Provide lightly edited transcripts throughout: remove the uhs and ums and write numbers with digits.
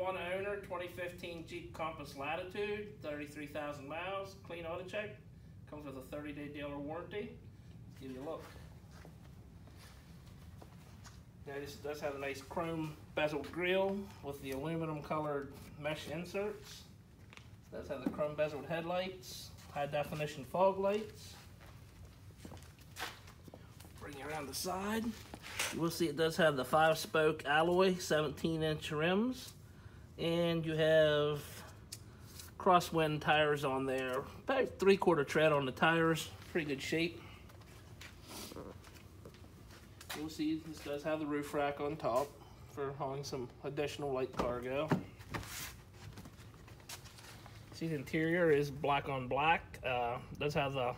one owner, 2015 Jeep Compass Latitude, 33,000 miles, clean AutoCheck. Comes with a 30-day dealer warranty. Let's give you a look. Now this does have a nice chrome bezeled grille with the aluminum colored mesh inserts. It does have the chrome bezeled headlights, high definition fog lights. Bring you around the side. You will see it does have the 5-spoke alloy 17-inch rims, and you have crosswind tires on there. About 3/4 tread on the tires, pretty good shape. You'll see this does have the roof rack on top for hauling some additional light cargo. See, the interior is black on black. Does have the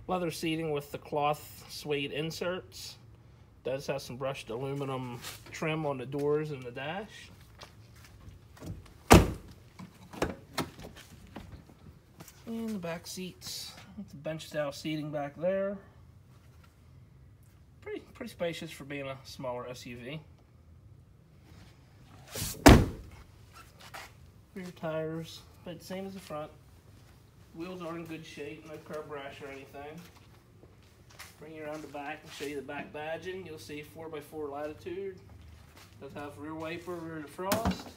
leather seating with the cloth suede inserts. Does have some brushed aluminum trim on the doors and the dash. And the back seats, it's bench style seating back there. Pretty spacious for being a smaller SUV. Rear tires, but same as the front. Wheels are in good shape, no curb rash or anything. Bring you around the back and show you the back badging. You'll see 4x4 Latitude. Does have rear wiper, rear defrost.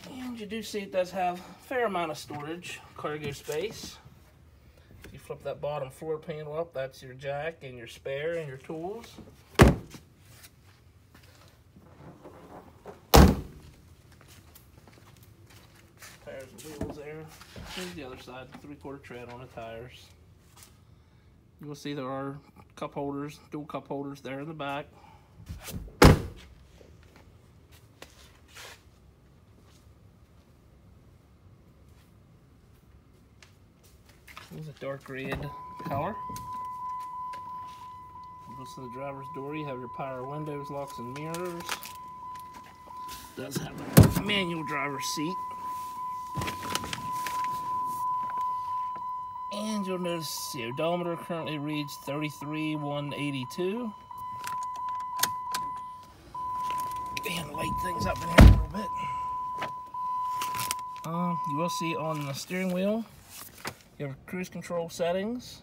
And you do see it does have a fair amount of storage, cargo space. If you flip that bottom floor panel up, that's your jack and your spare and your tools. Tires and wheels there. Here's the other side, 3/4 tread on the tires. You will see there are cup holders, dual cup holders there in the back. There's a dark red color. Goes to the driver's door. You have your power windows, locks, and mirrors. Does have a manual driver's seat. And you'll notice the odometer currently reads 33,182. And light things up in here a little bit. You will see on the steering wheel, you have cruise control settings.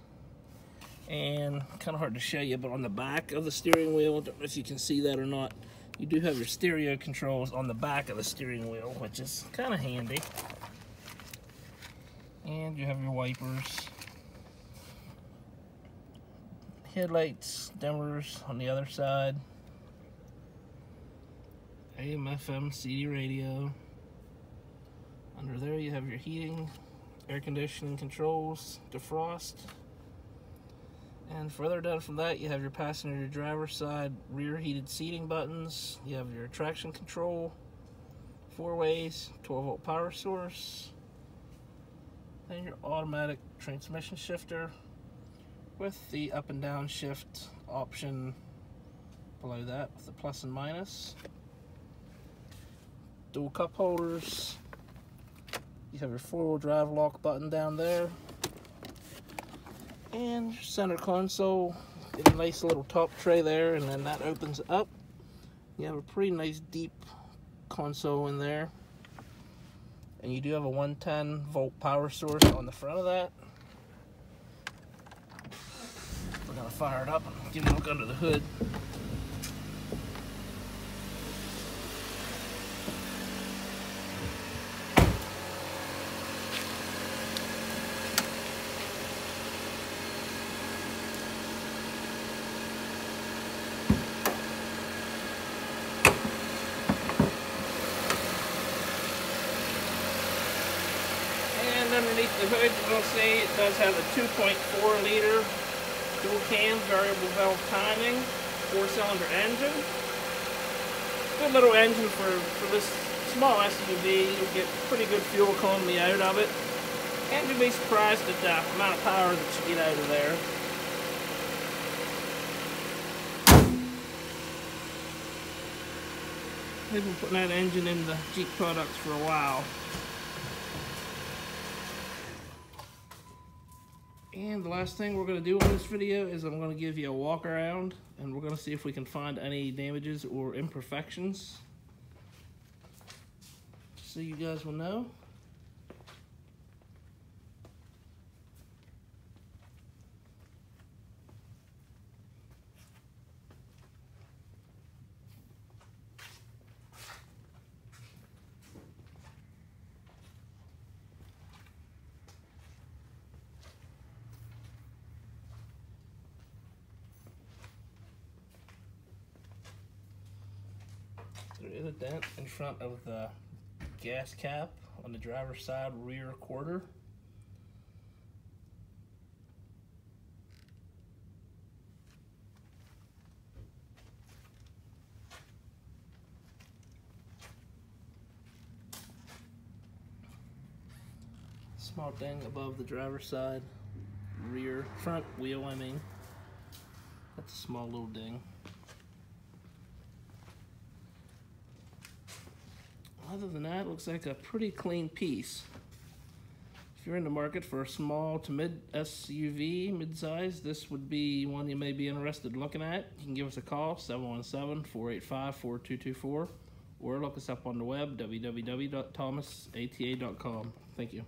And kind of hard to show you, but on the back of the steering wheel, I don't know if you can see that or not, you do have your stereo controls on the back of the steering wheel, which is kind of handy. And you have your wipers, headlights, dimmers on the other side, AM, FM, CD radio. Under there you have your heating, air conditioning controls, defrost. And further down from that, you have your passenger driver's side rear heated seating buttons. You have your traction control, 4 ways, 12-volt power source, and your automatic transmission shifter with the up and down shift option below that with the plus and minus. Dual cup holders. You have your 4-wheel drive lock button down there. And your center console, get a nice little top tray there, and then that opens up. You have a pretty nice deep console in there. And you do have a 110-volt power source on the front of that. We're gonna fire it up and give you a look under the hood. Underneath the hood, you will see it does have a 2.4-liter dual cam variable valve timing 4-cylinder engine. Good little engine for this small SUV. You'll get pretty good fuel economy out of it, and you'll be surprised at the amount of power that you get out of there. They've been putting that engine in the Jeep products for a while. And the last thing we're going to do on this video is I'm going to give you a walk around, and we're going to see if we can find any damages or imperfections just so you guys will know. There is a dent in front of the gas cap on the driver's side rear quarter. Small ding above the driver's side front wheel, I mean. That's a small little ding. Other than that, it looks like a pretty clean piece. If you're in the market for a small to mid SUV, mid-size, this would be one you may be interested in looking at. You can give us a call, 717-485-4224, or look us up on the web, www.thomasata.com. Thank you.